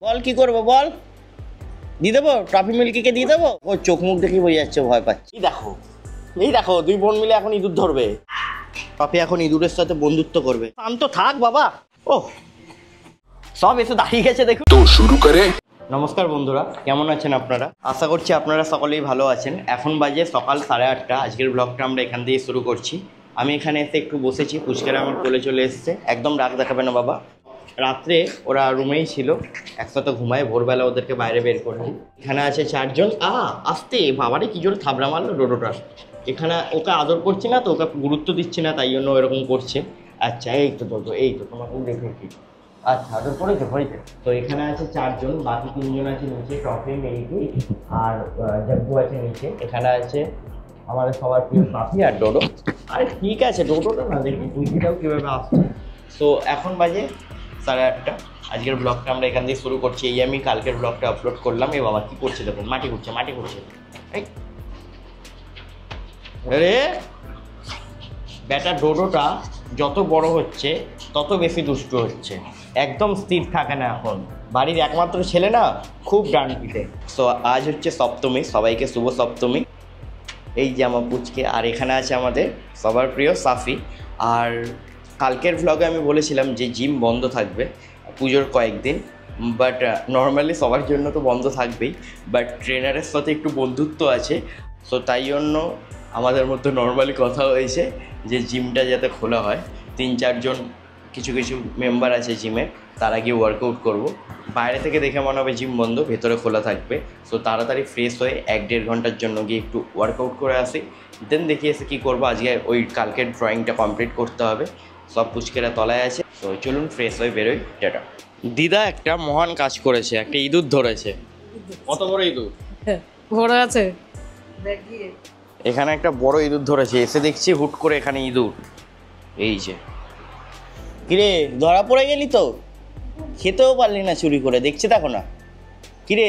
বল কি করবো বল, দিয়ে দেবো ট্রফি মিল্কিকে দিয়ে দেবো। ও চোখ মুখ দেখেই বোঝা যাচ্ছে ভয় পাচ্ছে। এই দেখো দুই বোন মিলে এখন ইঁদুর ধরবে। ট্রফি এখন ইঁদুরের সাথে বন্ধুত্ব করবে। শান্ত থাক বাবা। ও সব এসে দাঁড়িয়ে গেছে দেখুন। তো শুরু করে। নমস্কার বন্ধুরা, কেমন আছেন আপনারা? আশা করছি আপনারা সকলেই ভালো আছেন। এখন বাজে সকাল 8:30। আজকের ব্লগটা আমরা এখান দিয়ে শুরু করছি। আমি এখানে এসে একটু বসেছি, পুচকেরা আমার কোলে চলে এসছে। একদম রাগ দেখাবে না বাবা। রাত্রে ওরা রুমেই ছিল, একসাথে ঘুমায়। ভোরবেলা ওদেরকে বাইরে বের করলাম। এখানে আছে 4 জন। আসতে বাবারে কি জোরে থাবড়া মারলো ডোডোটা। এখানে ওকে আদর করছি না তো, ওকে গুরুত্ব দিচ্ছি না, তাই জন্য এরকম করছে। আচ্ছা এই তো ডোডো, এই তো তোমাকে দেখেছি। আচ্ছা আদর করেছে হয়েছে। তো এখানে আছে 4 জন, বাকি 3 জন আছে নিচে, টফি মেরিকি আর জগ্গু আছে নিচে। এখানে আছে আমাদের সবার প্রিয় পাপি আর ডোডো। আরে ঠিক আছে, ডোডোটা না দেখি বুঝিটাও কীভাবে আসছে। তো এখন বাজে 8:30। আজকের ব্লগটা আমরা এখান দিয়ে শুরু করছি। এই আমি কালকের ব্লগটা আপলোড করলাম। এ বাবা কী করছে দেখুন, মাটি করছে। আরে ব্যাটা ডোডোটা যত বড় হচ্ছে তত বেশি দুষ্ট হচ্ছে, একদম স্থির থাকে না। এখন বাড়ির একমাত্র ছেলে না, খুব ডান পিঠে। তো আজ হচ্ছে সপ্তমী, সবাইকে শুভ সপ্তমী। এই যে আমার পুচকে, আর এখানে আছে আমাদের সবার প্রিয় সাফি। আর কালকের ভ্লগে আমি বলেছিলাম যে জিম বন্ধ থাকবে পুজোর কয়েকদিন, বাট নর্মালি সবার জন্য তো বন্ধ থাকবেই, বাট ট্রেনারের সাথে একটু বন্ধুত্ব আছে। সো তাই জন্য আমাদের মধ্যে নর্মালি কথা হয়েছে যে জিমটা যাতে খোলা হয়। 3-4 জন কিছু মেম্বার আছে জিমে, তারা গিয়ে ওয়ার্কআউট করব। বাইরে থেকে দেখে মনে হবে জিম বন্ধ, ভেতরে খোলা থাকবে। সো তাড়াতাড়ি ফ্রেশ হয়ে 1-1.5 ঘন্টার জন্য গিয়ে একটু ওয়ার্কআউট করে আসি, দেন দেখি এসে কী করবো। আজকে ওই কালকের ড্রয়িংটা কমপ্লিট করতে হবে। সব পুচকেরা তলায় আছে। তো চলুন ফ্রেশ হয়ে বেরোই। টাটা। দিদা একটা মহান কাজ করেছে, একটা ইঁদুর ধরেছে। কত বড় ইঁদুর বড় আছে, এখানে একটা বড় ইঁদুর ধরেছে। এসে দেখছি হুট করে এখানে ইঁদুর। এই যে কিরে ধরা পড়ে গেলি তো, খেতেও পারলি না চুরি করে, দেখছি দেখো না। কিরে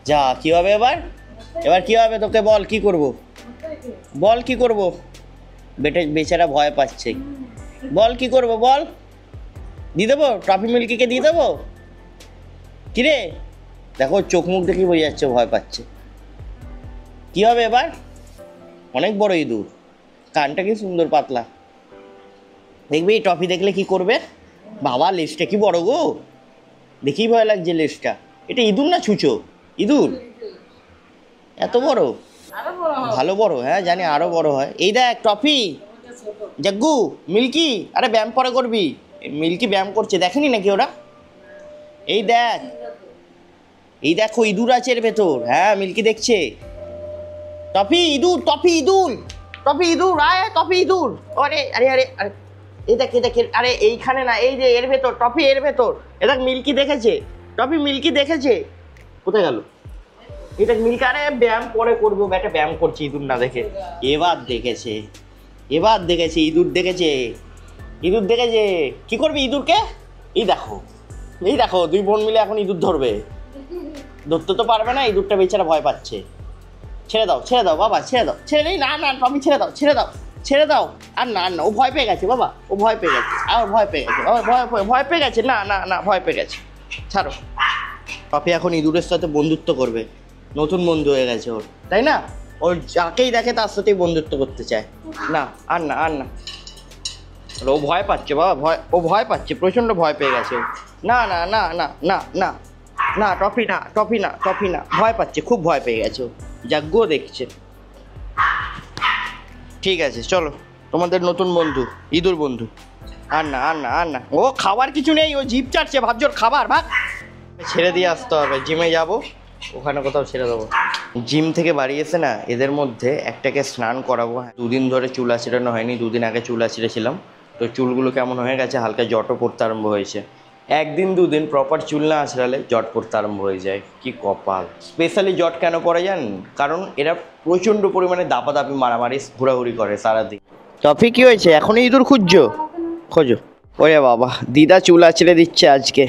যা, কী হবে এবার কী হবে তোকে? বল কি করব, বল কি করব। বেচারা ভয় পাচ্ছে। বল কি করব বল, দিয়ে দেবো ট্রফি মিল্কিকে দিয়ে দেবো। কিরে দেখো চোখ মুখ দেখেই বোঝা যাচ্ছে ভয় পাচ্ছে। কী হবে এবার? অনেক বড় ইঁদুর, কানটা কি সুন্দর পাতলা। দেখবি টফি দেখলে কি করবে। বাবা লেজটা কি বড় গো, দেখেই ভয় লাগছে লেজটা। এটা ইঁদুর না ছুঁচো? ইঁদুর এত বড়? ভালো বড়, হ্যাঁ জানি আরো বড় হয়। এই দেখ টফি, জগ্গু, মিল্কি। আরে ব্যায়াম পরে করবি, মিল্কি ব্যায়াম করছে, দেখেনি নাকি ওরা? এই দেখো ইঁদুর আছে এর ভেতর। হ্যাঁ মিল্কি দেখছে। টফি ইঁদুর, আয় টফি ইঁদুর। আরে আরে আরে আরে এই দেখ আরে এইখানে না, এই যে এর ভেতর টফি, এর ভেতর। এ দেখ মিল্কি দেখেছে, টফি মিল্কি দেখেছে। কোথায় গেল? এটা মিল্কি। আরে ব্যায়াম পরে করবো, ব্যাটা ব্যায়াম করছে ইঁদুর না দেখে। এবার দেখেছে ইঁদুর দেখেছে। কি করবি ইঁদুরকে? এই দেখো দুই বোন মিলে এখন ইঁদুর ধরবে। ধরতে তো পারবে না, ইঁদুরটা বেচারা ভয় পাচ্ছে। ছেড়ে দাও বাবা, ছেড়ে দাও। না টমি ছেড়ে দাও। আর না ও ভয় পেয়ে গেছে বাবা, ও ভয় পেয়ে গেছে। ভয় পেয়ে গেছে। না ভয় পেয়ে গেছে, ছাড়ো। পাপি এখন ইঁদুরের সাথে বন্ধুত্ব করবে, নতুন বন্ধু হয়ে গেছে ওর, তাই না? ওর যাকেই দেখে তার সাথেই বন্ধুত্ব করতে চায়। না আর না ও ভয় পাচ্ছে বাবা, ভয় পাচ্ছে, প্রচণ্ড ভয় পেয়ে গেছে। না টফি না, ভয় পাচ্ছে, খুব ভয় পেয়ে গেছে। জাগ্গুও দেখছে। ঠিক আছে চলো, তোমাদের নতুন বন্ধু ইঁদুর বন্ধু। আর না ও খাবার কিছু নেই, ও জিভ চাটছে, ভাবজোর খাবার। ভাগ, ছেড়ে দিয়ে আসতে হবে। জিমে যাব, ওখানে কোথাও ছেড়ে দেবো। জিম থেকে বাড়ি এসে না এদের মধ্যে একটাকে স্নান করাবো। 2 দিন ধরে চুল আঁচড়ানো হয়নি, 2 দিন আগে চুল আঁচড়েছিলাম। তো চুলগুলো কেমন হয়ে গেছে, হালকা জটও পড়তে আরম্ভ হয়েছে। 1 দিন 2 দিন প্রপার চুল না আঁচড়ালে জট পড়তে আরম্ভ হয়ে যায়। কি কপাল। স্পেশালি জট কেন পড়ে জানেন? কারণ এরা প্রচণ্ড পরিমাণে দাপাদাপি মারামারি ঘোরাঘুরি করে সারাদিন। টফি কি হয়েছে, এখনই ইঁদুর খোঁজো। ওরে বাবা, দিদা চুল আঁচড়ে দিচ্ছে আজকে।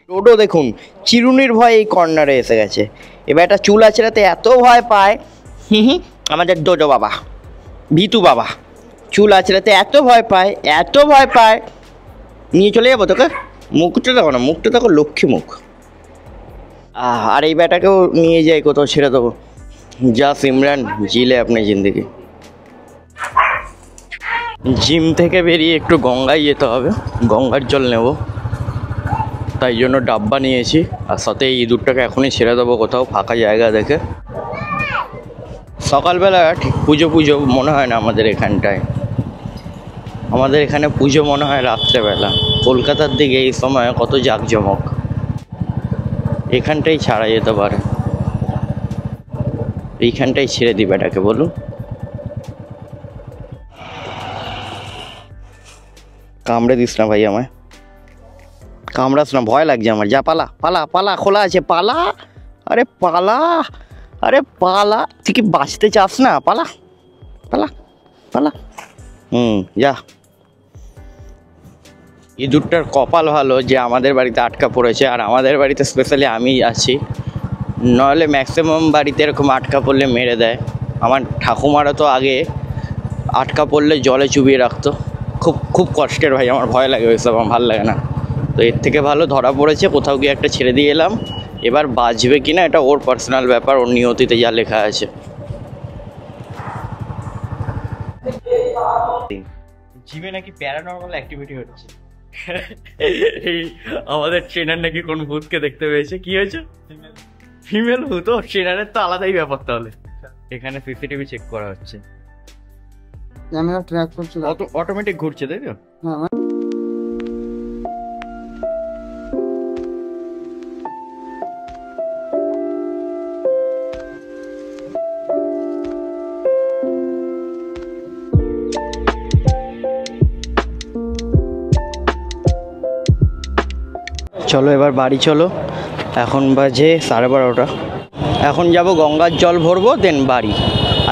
ডোডো দেখুন চিরুনির ভয় এই কর্নারে এসে গেছে। এবার একটা চুল আঁচড়াতে এত ভয় পায়। আমাদের ডোডো বাবা, ভিতু বাবা চুল আঁচড়াতে এত ভয় পায়, নিয়ে চলে যাবো তোকে। মুখটা দেখো না, মুখটা দেখো লক্ষ্মী মুখ। আর এই ব্যাটাকেও নিয়ে যাই কোথাও ছেড়ে দেবো। যা সিমরান জিলে আপনি জিন্দগি। জিম থেকে বেরিয়ে একটু গঙ্গায় যেতে হবে, গঙ্গার জল নেব, তাই জন্য ডাব্বা নিয়েছি। আর সাথে এই ইঁদুরটাকে এখনই ছেড়ে দেবো কোথাও ফাঁকা জায়গা দেখে। সকালবেলা ঠিক পুজো পুজো মনে হয় না আমাদের এখানটায়, আমাদের এখানে পুজো মনে হয় রাত্রেবেলা। কলকাতার দিকে এই সময় কত জাঁকজমক, এখানটাই ছাড়া যেতে পারে। এইখানটাই ছেড়ে দিবে এটাকে, বলুন। কামড়ে দিস না ভাই, আমায় কামড়াস না, ভয় লাগছে আমার। যা পালা পালা পালা, খোলা আছে পালা। আরে পালা, আরে পালা, তুই কি বাঁচতে চাস না? পালা পালা পালা। যা। ইঁদুরটার কপাল ভালো যে আমাদের বাড়িতে আটকা পড়েছে, আর আমাদের বাড়িতে স্পেশালি আমি আছি, নাহলে ম্যাক্সিমাম বাড়িতে এরকম আটকা পড়লে মেরে দেয়। আমার ঠাকুমারা তো আগে আটকা পড়লে জলে চুবিয়ে রাখতো। খুব খুব কষ্টের ভাই, আমার ভয় লাগে ওইসব, আমার ভালো লাগে না। তো এর থেকে ভালো ধরা পড়েছে, কোথাও গিয়ে একটা ছেড়ে দিয়ে এলাম। এবার বাঁচবে কি না এটা ওর পার্সোনাল ব্যাপার, ওর নিয়তিতে যা লেখা আছে। জিমে নাকি প্যারানর্মাল অ্যাক্টিভিটি হচ্ছে। এই আমাদের ট্রেনার নাকি কোন ভূতকে দেখতে পেয়েছে। কি হয়েছে? ফিমেল ভূত। ট্রেনারের তো আলাদাই ব্যাপার। তাহলে এখানে সিসিটিভি চেক করা হচ্ছে, ক্যামেরা ট্র্যাক করছে, অটোমেটিক ঘুরছে, তাই তো? হ্যাঁ। চলো এবার বাড়ি চলো, এখন বাজে 12:30। এখন যাব গঙ্গার জল ভরবো, দেন বাড়ি।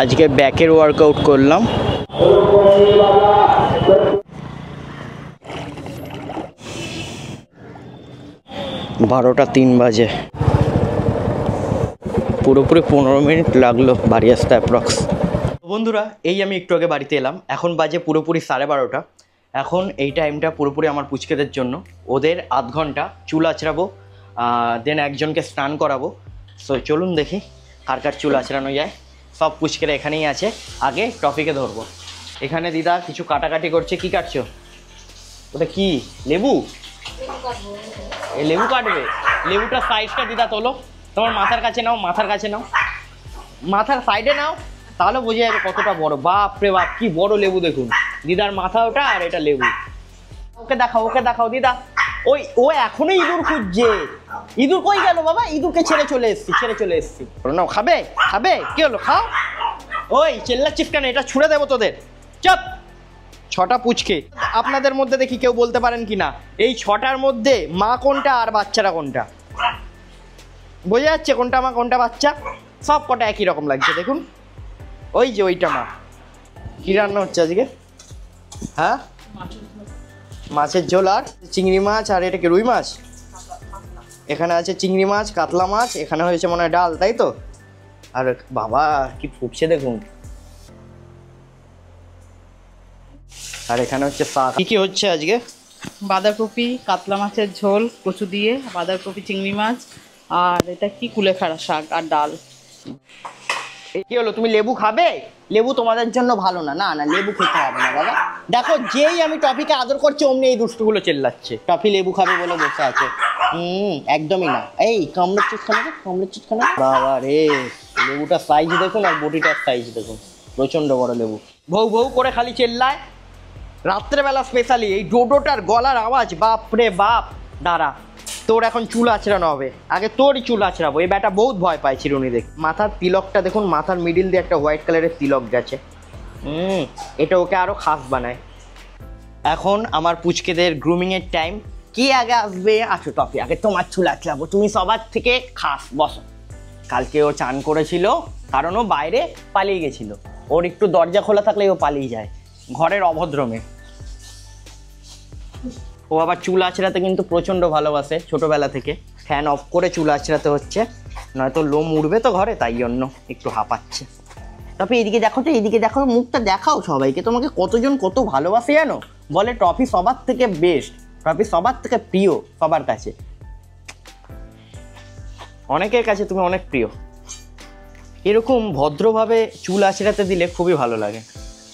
আজকে ব্যাকের ওয়ার্কআউট করলাম। বারোটা 3 বাজে, পুরোপুরি 15 মিনিট লাগলো বাড়ি আসতে অ্যাপ্রক্স। বন্ধুরা, এই আমি একটু আগে বাড়িতে এলাম, এখন বাজে পুরোপুরি 12:30। এখন এই টাইমটা পুরোপুরি আমার পুচকেদের জন্য। ওদের আধ ঘন্টা চুল আঁচড়াবো, দেন একজনকে স্নান করাবো। সো চলুন দেখি কার কার চুল আঁচড়ানো যায়। সব পুচকেরা এখানেই আছে, আগে টপিকে ধরবো। এখানে দিদা কিছু কাটাকাটি করছে। কি কাটছো? ওটা কি, লেবু? এই লেবু কাটবে? লেবুটার সাইজটা দিদা তোলো, তোমার মাথার কাছে নাও, মাথার কাছে নাও, মাথার সাইডে নাও, তাহলে বোঝা যাবে কতটা বড়। বাপ রে বাপ, কি বড় লেবু দেখুন। দিদার মাথা ওটা, আর এটা লেবু। ওকে দেখাও, ওকে দেখাও দিদা। ও এখনো ইঁদুর খুঁজছে। ইঁদুর কই গেল বাবা? ইঁদুরকে ছেড়ে চলে এসছি। নাও, খাবে খাবে? কি হলো, খাও। ওই চেল্লাচ্ছিস কেন? এটা ছুঁড়ে দেবো তোদের। চপ। 6টা পুচকে, আপনাদের মধ্যে দেখি কেউ বলতে পারেন কি না এই 6টার মধ্যে মা কোনটা আর বাচ্চারা কোনটা? বোঝা যাচ্ছে কোনটা মা কোনটা বাচ্চা? সব কটা একই রকম লাগছে দেখুন। ওই যে ওইটা মা। কি রান্না হচ্ছে আজকে? হ্যাঁ, মাছের ঝোল আর চিংড়ি মাছ। আর এটা কি রুই মাছ? এখানে আছে চিংড়ি মাছ, কাতলা মাছ। এখানে হয়েছে মনে হয় ডাল, তাই তো? আর বাবা কি ফুটছে দেখুন। আর এখানে হচ্ছে শাক। কি কি হচ্ছে আজকে? বাঁধাকপি, কাতলা মাছের ঝোল কচু দিয়ে, বাঁধাকপি, চিংড়ি মাছ, আর এটা কি কুলেখাড়া শাক আর ডাল। কি হলো, তুমি লেবু খাবে? লেবু তোমাদের জন্য ভালো না। না না, লেবু খেতে হবে না বাবা। দেখো, যেই আমি টপিকে আদর করছি অমনি এই দুষ্টুগুলো চেল্লাচ্ছে। টপি লেবু খাবে বলে বসে আছে। একদমই না। এই কামড়ের খানা। বাবা রে, লেবুটার সাইজ দেখুন আর বডিটার সাইজ দেখুন, প্রচন্ড বড় লেবু। ভৌ ভৌ করে খালি চেল্লায় রাত্রেবেলা। স্পেশালি এই ডোডোটার গলার আওয়াজ, বাপ রে বাপ। দাঁড়া, তোর এখন চুল আঁচড়ানো হবে। আগে তোরই চুল আঁচড়াবো। এই ব্যাটা বহুত ভয় পায় চিরুনি দেখ। মাথার তিলকটা দেখুন, মাথার মিডিল দিয়ে একটা হোয়াইট কালারের তিলক গেছে। এটা ওকে আরো খাস বানায়। এখন আমার পুচকেদের গ্রুমিংয়ের টাইম। কি আগে আসবে? আসো টপি, আগে তোমার চুল আঁচড়াবো। তুমি সবার থেকে খাস, বসো। কালকে ও চান করেছিল, কারণ ও বাইরে পালিয়ে গেছিল। ওর একটু দরজা খোলা থাকলে ও পালিয়ে যায়, ঘরের অভদ্রমে। ও আবার চুল আঁচড়াতে কিন্তু প্রচণ্ড ভালোবাসে ছোটোবেলা থেকে। ফ্যান অফ করে চুল আঁচড়াতে হচ্ছে, নয়তো লোম উড়বে তো ঘরে, তাই জন্য একটু হাঁপাচ্ছে। তবে এদিকে দেখো তো, এদিকে দেখো, মুখটা দেখাও সবাইকে। তোমাকে কতজন কত ভালোবাসে জানো? বলে টপি সবার থেকে বেস্ট। ট্রফি সবার থেকে প্রিয়, সবার কাছে, অনেকের কাছে তুমি অনেক প্রিয়। এরকম ভদ্রভাবে চুল আঁচড়াতে দিলে খুবই ভালো লাগে।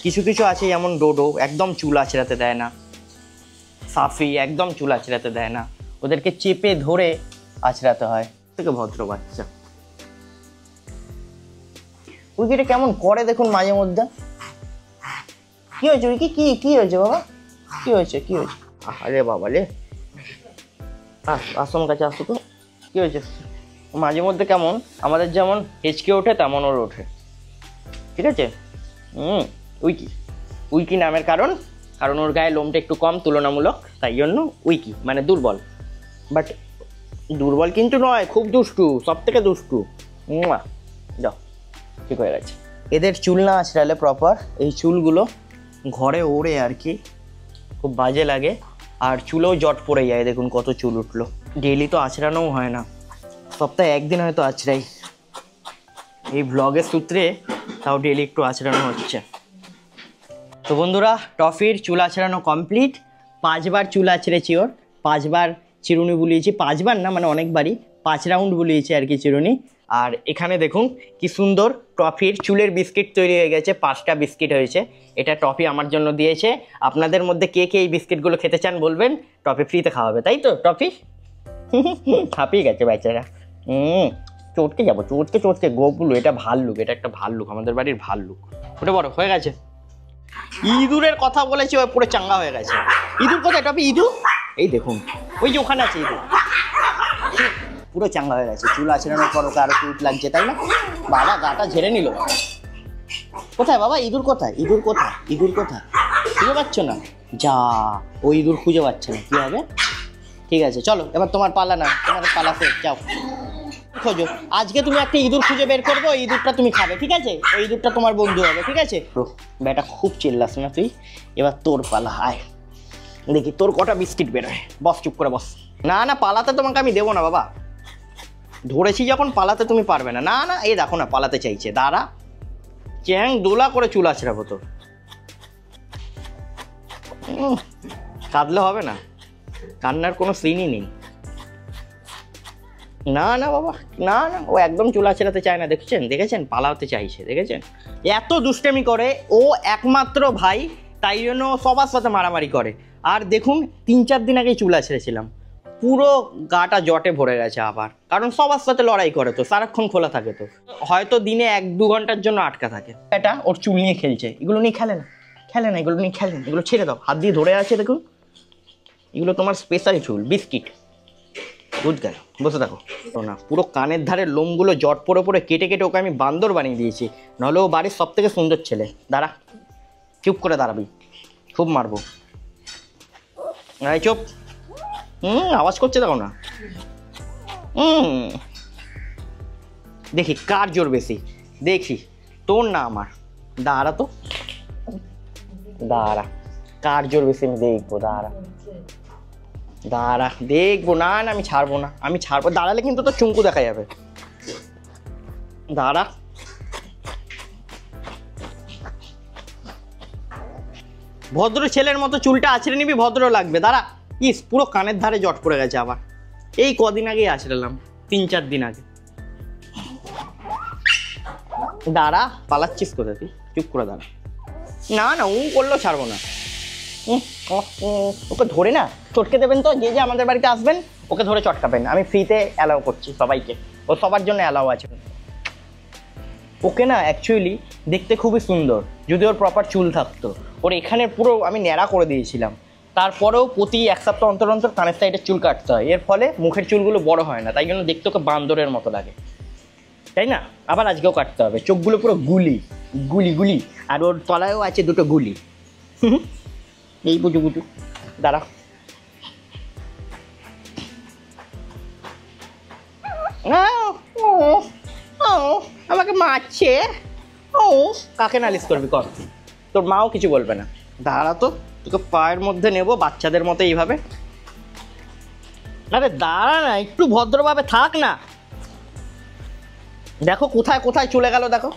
কিছু কিছু আছে যেমন ডোডো, একদম চুল আঁচড়াতে দেয় না, সাফি একদম চুল আঁচড়াতে দেয় না, ওদেরকে চেপে ধরে আঁচড়াতে হয়। থেকে ভদ্র বাচ্চা। উইকিটা কেমন করে দেখুন মাঝে মধ্যে। কি হয়েছে উইকি? কি হয়েছে বাবা? কি হয়েছে? আরে বাবা রে, আসন কাছে আসো তো। কি হয়েছে? মাঝে মধ্যে কেমন আমাদের যেমন হেঁচকে ওঠে তেমন ওর ওঠে, ঠিক আছে? উইকি নামের কারণ ওর গায়ে লোমটা একটু কম তুলনামূলক, তাই জন্য উইকি মানে দুর্বল। বাট দুর্বল কিন্তু নয়, খুব দুষ্টু, সব থেকে দুষ্টু। যাও, ঠিক হয়ে গেছে। এদের চুল না আঁচড়ালে প্রপার, এই চুলগুলো ঘরে ওড়ে আর কি, খুব বাজে লাগে। আর চুলেও জট পড়ে যায়, দেখুন কত চুল উঠলো। ডেইলি তো আঁচড়ানোও হয় না, সপ্তাহে একদিন হয়তো আঁচড়াই। এই ব্লগের সূত্রে তাও ডেইলি একটু আঁচড়ানো হচ্ছে। তো বন্ধুরা, টফির চুল আঁচড়ানো কমপ্লিট। 5 বার চুল আঁচড়েছি ওর, 5 বার চিরুনি বুলিয়েছি। 5 বার না, মানে অনেকবারই, 5 রাউন্ড বুলিয়েছি আর কি চিরুনি। আর এখানে দেখুন কি সুন্দর টফির চুলের বিস্কিট তৈরি হয়ে গেছে। 5টা বিস্কিট হয়েছে। এটা টফি আমার জন্য দিয়েছে। আপনাদের মধ্যে কে কে এই বিস্কিটগুলো খেতে চান বলবেন, টফি ফ্রিতে খাওয়াবে, তাই তো টফি? হাঁপিয়ে গেছে বেচারা। চটকে যাবো, চটকে গোপগুলো। এটা ভাল্লুক, এটা একটা ভাল্লুক, আমাদের বাড়ির ভাল্লুক। ওটা বড় হয়ে গেছে। ইঁদুরের কথা বলেছে, ওই পুরো চাঙ্গা হয়ে গেছে। ইঁদুর কোথায় টপি? ইঁদুর এই দেখুন, ওই যে ওখানে আছে ইঁদুর। পুরো চাঙ্গা হয়ে গেছে। চুল আঁচড়ানোর পর ওকে আরো কিউট লাগছে, তাই না? বাবা গাটা ঝেড়ে নিল। কোথায় বাবা ইঁদুর? কোথায় ইঁদুর? খুঁজে পাচ্ছ না? যা, ওই ইঁদুর খুঁজে পাচ্ছে না, কি হবে? ঠিক আছে, চলো এবার তোমার পালা। না, তোমাদের পালা শেষ, যাও খোঁজো। আজকে তুমি একটা ইঁদুর খুঁজে বের করবো, ওই ইঁদুরটা তুমি খাবে, ঠিক আছে? ওই ইঁদুরটা তোমার বন্ধু হবে, ঠিক আছে? বেটা খুব চিল্লাস না তুই, এবার তোর পালা। আয় দেখি তোর কটা বিস্কিট বেরোয়। বস, চুপ করে বস। না পালাতে তোমাকে আমি দেবো না বাবা, ধরেছি যখন পালাতে তুমি পারবে না। না এই দেখো না পালাতে চাইছে, দাঁড়া, চ্যাং দোলা করে চুল আঁচড়াবো তোর। কাঁদলে হবে না, কান্নার কোনো সিনই নেই। না বাবা, না ও একদম চুল আঁচড়াতে চায় না। দেখেছেন পালাতে চাইছে, দেখেছেন? এত দুষ্টেমি করে ও, একমাত্র ভাই, তাই জন্য সবার সাথে মারামারি করে। আর দেখুন 3-4 দিন আগেই চুল আঁচড়েছিলাম, পুরো গাটা জটে ভরে গেছে আবার। কারণ সবার সাথে লড়াই করে তো, সারাক্ষণ খোলা থাকে তো, হয়তো দিনে 1-2 ঘন্টার জন্য আটকা থাকে। এটা ওর চুল নিয়ে খেলছে। এগুলো নিয়ে খেলে না, এগুলো নিয়ে খেলে না, এগুলো ছেড়ে দাও। হাত দিয়ে ধরে আছে দেখুন, এগুলো তোমার স্পেশাল চুল বিস্কিট। বুঝ গেল, বসে থাকো। তো না, পুরো কানের ধারের লোমগুলো জট পড়ে কেটে ওকে আমি বান্দর বানিয়ে দিয়েছি। নাহলে ও বাড়ির সব থেকে সুন্দর ছেলে। দাঁড়া, চুপ করে দাঁড়াবি, খুব মারবো। চুপ। আওয়াজ করছে দেখো না। দেখি কার জোর বেশি, দেখি তোর না আমার। দাঁড়া তো, দাঁড়া, কার জোর বেশি আমি দেখবো। দাঁড়া দেখবো। না আমি ছাড়বো না, দাঁড়ালে কিন্তু তো চুমকু দেখা যাবে। দাঁড়া, ভদ্র ছেলের মতো চুলটা আছড়ে নিবি, ভদ্র লাগবে। দাঁড়া। পুরো কানের ধারে জট পড়ে গেছে আবার। এই কদিন আগেই আছড়ালাম, 3-4 দিন আগে। দাঁড়া, পালাচ্ছিস কোথায় তুই? চুপ করে দাঁড়া। না ও করলেও ছাড়বো না। ওকে ধরে না চটকে দেবেন তো, যে আমাদের বাড়িতে আসবেন ওকে ধরে চটকাবেন। আমি ফ্রিতে অ্যালাউ করছি সবাইকে, ও সবার জন্য অ্যালাউ আছে। ওকে না অ্যাকচুয়ালি দেখতে খুবই সুন্দর, যদি ওর প্রপার চুল থাকতো। ওর এখানে পুরো আমি ন্যাড়া করে দিয়েছিলাম, তারপরেও প্রতি 1 সপ্তাহ অন্তর কানের সাইডের চুল কাটতে হয়। এর ফলে মুখের চুলগুলো বড় হয় না, তাই জন্য দেখতে ওকে বান্দরের মতো লাগে, তাই না? আবার আজকেও কাটতে হবে। চোখগুলো পুরো গুলি, আর ওর তলায়ও আছে 2টো গুলি। এই বুঝু দাঁড়া। আমাকে মারছে। কাকে নালিশ করবি কর, তোর মাও কিছু বলবে না। দাঁড়া তো, তোকে পায়ের মধ্যে নেবো বাচ্চাদের মতো এইভাবে। আরে দাঁড়া না, একটু ভদ্রভাবে থাক না। দেখো কোথায় চলে গেল, দেখো।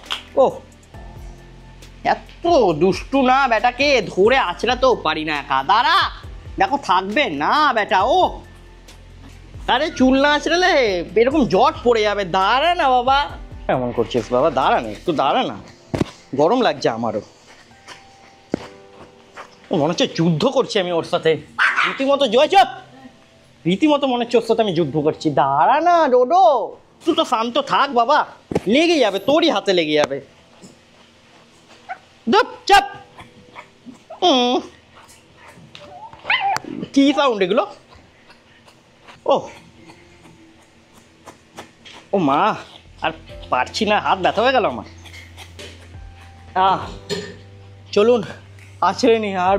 এত দুষ্টু না, বেটাকে ধরে আছড়াতেও পারি না একা। দাঁড়া, দেখো থাকবে না বেটা। ও আরে চুল না আঁচড়ালে এরকম জট পড়ে যাবে। দাঁড়া না বাবা, এমন করছিস বাবা, দাঁড়া না, একটু দাঁড়া না, গরম লাগছে আমারও। মনে হচ্ছে যুদ্ধ করছি আমি ওর সাথে, রীতিমতো জয় চাপ, রীতিমতো মনে হচ্ছে ওর সাথে আমি যুদ্ধ করছি। দাঁড়া না ডোডো, তুই তো শান্ত থাক বাবা, লেগে যাবে, তোরই হাতে লেগে যাবে। চাপ। কি সাউন্ড এগুলো? ও ও মা, আর পারছি না, হাত ব্যথা হয়ে গেল আমার। চলুন আছড়ে নি। আর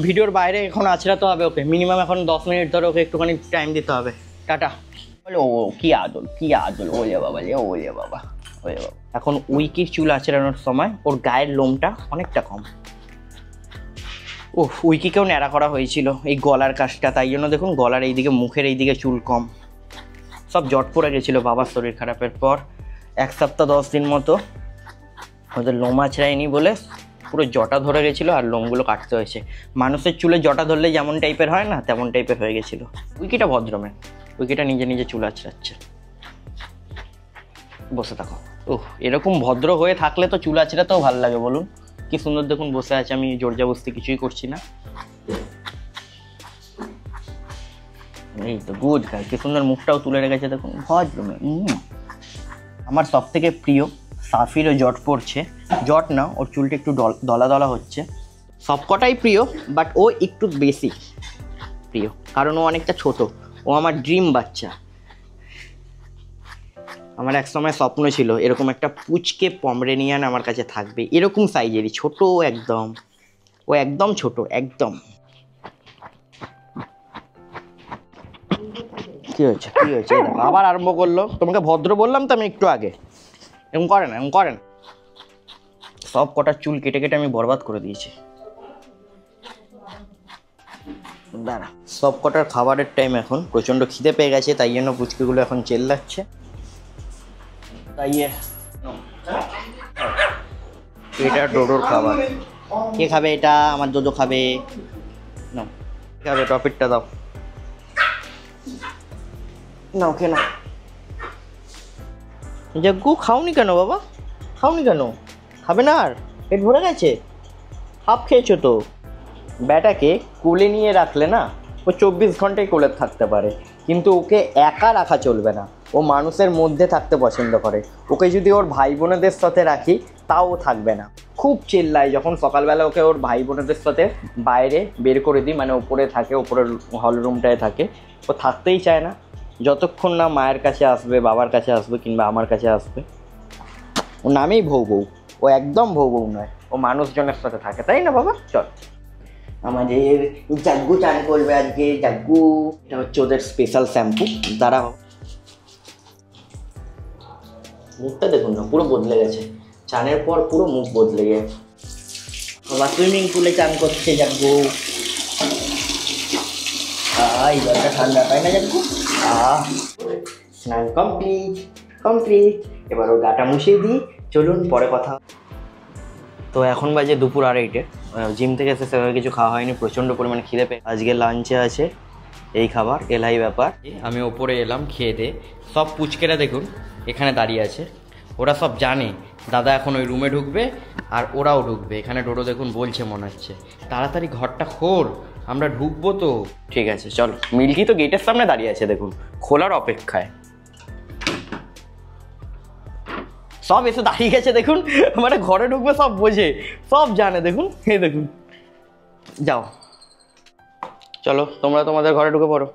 ভিডিওর বাইরে এখন আছড়াতে হবে ওকে, মিনিমাম এখন 10 মিনিট ধরে ওকে একটুখানি টাইম দিতে হবে। টাটা। বলে ও কি আদল, কি আদল, ওলে বাবা রে, ওলে বাবা, ওলে বাবা। এখন উইকির চুল আছড়ানোর সময় ওর গায়ের লোমটা অনেকটা কম। ও উইকিকেও ন্যাড়া করা হয়েছিল এই গলার কাজটা, তাই জন্য দেখুন গলার এইদিকে, মুখের এইদিকে চুল কম, সব জট পড়ে গেছিলো বাবার শরীর খারাপের পর। 1 সপ্তাহ 10 দিন মতো ওদের লোম আছড়ায়নি বলে পুরো জটা ধরে গেছিলো, আর লোমগুলো কাটতে হয়েছে। মানুষের চুলে জটা ধরলে যেমন টাইপের হয় না, তেমন টাইপের হয়ে গেছিলো। উইকিটা ভদ্রমেন, উইকিটা নিজে নিজে চুল আছড়াচ্ছে। বসে থাকো। এরকম ভদ্র হয়ে থাকলে তো চুল আছড়াতেও ভালো লাগে বলুন। কি সুন্দর দেখুন বসে আছে, আমি জোরজাবস্তি কিছুই করছি না। এই তো গুড গার্ল, কি সুন্দর মুখটাও তুলে রেখেছে দেখুন, ভদ্রমেন। আমার সব থেকে প্রিয় সাফিরও জট পড়ছে, জট না, ওর চুলটা একটু দলা দলা হচ্ছে। সবকটাই প্রিয়, বাট ও একটু বেশি প্রিয়, কারণ ও অনেকটা ছোট। ও আমার ড্রিম বাচ্চা। আমার এক সময় স্বপ্ন ছিল এরকম একটা পুচকে পমরেনিয়ান আমার কাছে থাকবে, এরকম সাইজেরই, ছোট একদম। ও একদম ছোট, একদম। কি হয়েছে, কি হয়েছে? আবার আরম্ভ করলো। তোমাকে ভদ্র বললাম তো আমি একটু আগে। এরকম করে না, এরকম করে না। সব কটার চুল কেটে কেটে আমি বরবাদ করে দিয়েছি। দাঁড়া, সব কটার খাবারের টাইম এখন, প্রচণ্ড খিদে পেয়ে গেছে, তাই জন্য পুচকিগুলো এখন চেল্লাচ্ছে। তাই এটা ডোডোর খাবার। কে খাবে এটা? আমার ডোডো খাবে। না খাবে, টপিকটা দাও। নাও কেন জাগ্গু, খাওনি কেন বাবা? খাওনি কেন? খাবে না? আর পেট ভরে গেছে? হাফ খেয়েছো তো। ব্যাটাকে কোলে নিয়ে রাখলে না, ও 24 ঘন্টায় কোলে থাকতে পারে, কিন্তু ওকে একা রাখা চলবে না। ও মানুষের মধ্যে থাকতে পছন্দ করে। ওকে যদি ওর ভাই বোনেদের সাথে রাখি তাও থাকবে না, খুব চেল্লায়। যখন সকালবেলা ওকে ওর ভাই বোনেদের সাথে বাইরে বের করে দিই, মানে ওপরে থাকে, ওপরের হল রুমটায় থাকে, ও থাকতেই চায় না যতক্ষণ না মায়ের কাছে আসবে, বাবার কাছে আসবে, কিংবা আমার কাছে আসবে। ও নামেই ভৌ বউ, ও একদম ভৌ বউ নয়, ও মানুষজনের সাথে থাকে, তাই না বাবা? চল, আমাদের জাগ্গু চান করবে আজকে। জাগ্গু, এটা হচ্ছে ওদের স্পেশাল শ্যাম্পু। দাঁড়াও, মুখটা দেখুন না, পুরো বদলে গেছে। চানের পর পুরো মুখ বদলে গেছে। বাবা সুইমিং পুলে চান করছে জাগ্গু। এই জলটা ঠান্ডা, তাই না জাগ্গু? স্নান কমপ্লিট, কমপ্লিট। এবার ওর গাটা মুছিয়ে দিই, চলুন পরে কথা। তো এখন বাজে দুপুর 2:30। জিম থেকে এসে সেভাবে কিছু খাওয়া হয়নি, প্রচণ্ড পরিমাণে খিদে পেয়ে। আজকে লাঞ্চে আছে এই খাবার, এলাই ব্যাপার। আমি ওপরে এলাম খেয়ে দে। সব পুচকেরা দেখুন এখানে দাঁড়িয়ে আছে, ওরা সব জানে দাদা এখন ওই রুমে ঢুকবে, আর ওরাও ঢুকবে। এখানে ডোডো দেখুন বলছে, মনে হচ্ছে তাড়াতাড়ি ঘরটা খোল, আমরা ঢুকবো তো। ঠিক আছে চলো। মিল্কি তো গেটের সামনে দাঁড়িয়ে আছে দেখুন, খোলার অপেক্ষায়। সব এসে দাঁড়িয়ে গেছে দেখুন, মানে ঘরে ঢুকবে সব বোঝে, সব জানে দেখুন। এই দেখুন, যাও চলো তোমরা তোমাদের ঘরে ঢুকে পড়ো।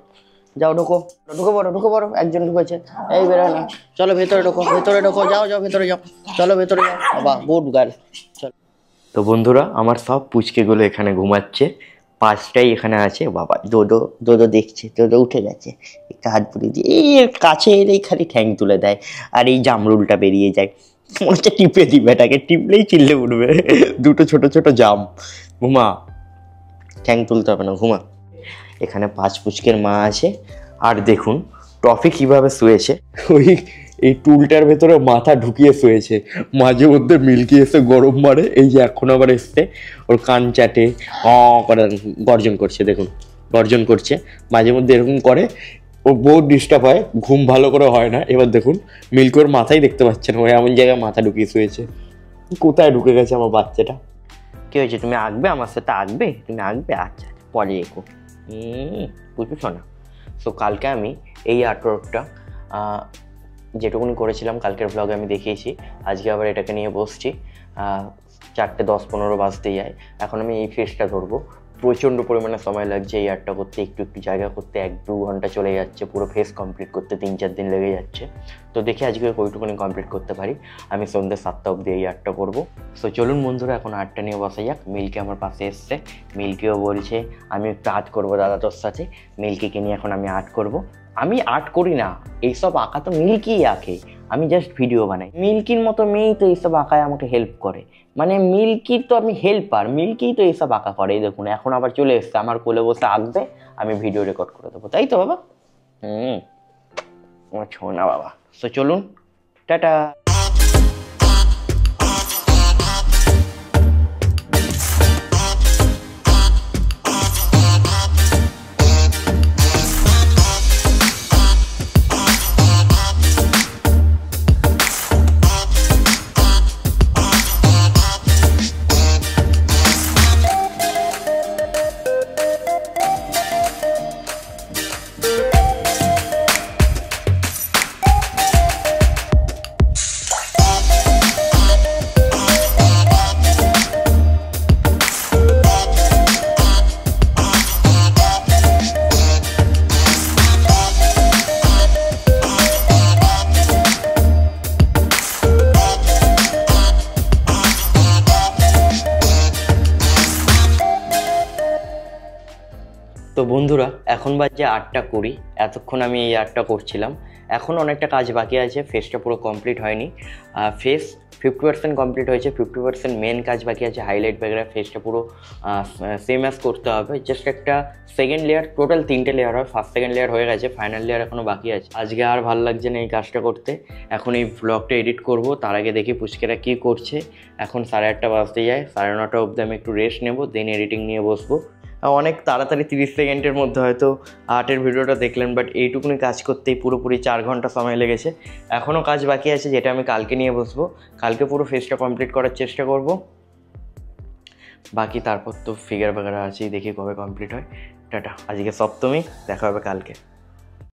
যাও ঢুকো, ঢুকে পড়ো, ঢুকে পড়ো। একজন ঢুকেছে, এই বেরোয় না। চলো ভেতরে ঢোকো, ভেতরে ঢোকো, যাও যাও ভেতরে যাও, চলো ভেতরে যাও। বাবা গুড গার্ল। চলো। তো বন্ধুরা, আমার সব পুচকেগুলো এখানে ঘুমাচ্ছে, 5টাই এখানে আছে। বাবা ডোডো, ডোডো দেখছে, ডোডো উঠে গেছে। একটা হাত পুড়িয়ে দিয়ে এই কাছে এলেই খালি ঠ্যাং তুলে দেয়, আর এই জামরুলটা বেরিয়ে যায়। মনে হচ্ছে টিপে দিবে, এটাকে টিপলেই চিল্লে উঠবে। দুটো ছোট ছোট জাম। ঘুমা, ঠ্যাং তুলতে হবে না, ঘুমা। এখানে 5 পুচকের মা আছে। আর দেখুন টফি কিভাবে শুয়েছে, ওই এই টুলটার ভেতরে মাথা ঢুকিয়ে শুয়েছে। মাঝে মধ্যে মিল্কি এসে গরম মারে, এই যে এখন আবার এসছে, ওর কান চাটে করে গর্জন করছে, দেখুন গর্জন করছে মাঝে মধ্যে, এরকম করে। ও বহুত ডিস্টার্ব হয়, ঘুম ভালো করে হয় না। এবার দেখুন মিল্কি ওর মাথায় দেখতে পাচ্ছেন, ও এমন জায়গায় মাথা ঢুকিয়ে শুয়েছে। কোথায় ঢুকে গেছে আমার বাচ্চাটা? কি হয়েছে, তুমি আঁকবে আমার সাথে? আঁকবে তুমি? আঁকবে, আচ্ছা পরে এঁকো। বুঝছো না? সো কালকে আমি এই আর্টওয়ার্কটা যেটুকুনি করেছিলাম কালকের ব্লগে আমি দেখিয়েছি, আজকে আবার এটাকে নিয়ে বসছি। 4:10-15 বাজতে যায়। এখন আমি এই ফেসটা ধরবো। প্রচণ্ড পরিমাণে সময় লাগছে এই আর্টটা করতে, একটু জায়গা করতে 1-2 ঘন্টা চলে যাচ্ছে, পুরো ফেস কমপ্লিট করতে 3-4 দিন লেগে যাচ্ছে। তো দেখি আজকে ওইটুকুনি কমপ্লিট করতে পারি। আমি সন্ধ্যে 7টা অবধি এই আর্টটা করবো। সো চলুন বন্ধুরা, এখন আর্টটা নিয়ে বসা যাক। মিল্কি আমার পাশে এসছে, মিল্কিও বলছে আমি একটু আর্ট করবো দাদা তোর সাথে। মিল্কিকে নিয়ে এখন আমি আর্ট করবো। আমি আর্ট করি না, এইসব আঁকা তো মিল্কিই আঁকে, আমি জাস্ট ভিডিও বানাই। মিল্কির মতো মেয়েই তো এইসব আঁকায় আমাকে হেল্প করে, মানে মিল্কির তো আমি হেল্পার, মিল্কিই তো এইসব আঁকা করে। এই দেখুন এখন আবার চলে এসছে আমার কোলে বসে আঁকবে, আমি ভিডিও রেকর্ড করে দেবো, তাই তো বাবা? আমার ছোনা বাবা। তো চলুন, টাটা। তো বন্ধুরা, এখন বাজে 8:20। এতক্ষণ আমি এই আর্টটা করছিলাম। এখন অনেকটা কাজ বাকি আছে, ফেসটা পুরো কমপ্লিট হয়নি। ফেস 50% কমপ্লিট হয়েছে, 50% মেন কাজ বাকি আছে, হাইলাইট বগেরা। ফেসটা পুরো সেম অ্যাজ করতে হবে, জাস্ট একটা সেকেন্ড লেয়ার, টোটাল 3টে লেয়ার হয়। ফার্স্ট সেকেন্ড লেয়ার হয়ে গেছে, ফাইনাল লেয়ার এখনও বাকি আছে। আজকে আর ভালো লাগছে না এই কাজটা করতে, এখন এই ব্লগটা এডিট করব। তার আগে দেখি পুচকেরা কী করছে। এখন 8:30 বাজতে যায়, 9:30 অবধি আমি একটু রেস্ট নেবো, দেন এডিটিং নিয়ে বসবো। অনেক তাড়াতাড়ি 30 সেকেন্ডের মধ্যে হয়তো আর্টের ভিডিওটা দেখলেন, বাট এইটুকুনি কাজ করতেই পুরোপুরি 4 ঘন্টা সময় লেগেছে। এখনও কাজ বাকি আছে, যেটা আমি কালকে নিয়ে বসবো। কালকে পুরো ফেসটা কমপ্লিট করার চেষ্টা করব। বাকি তারপর তো ফিগার বাগারা আছেই, দেখি কবে কমপ্লিট হয়। টাটা, আজকে সপ্তমী, দেখা হবে কালকে।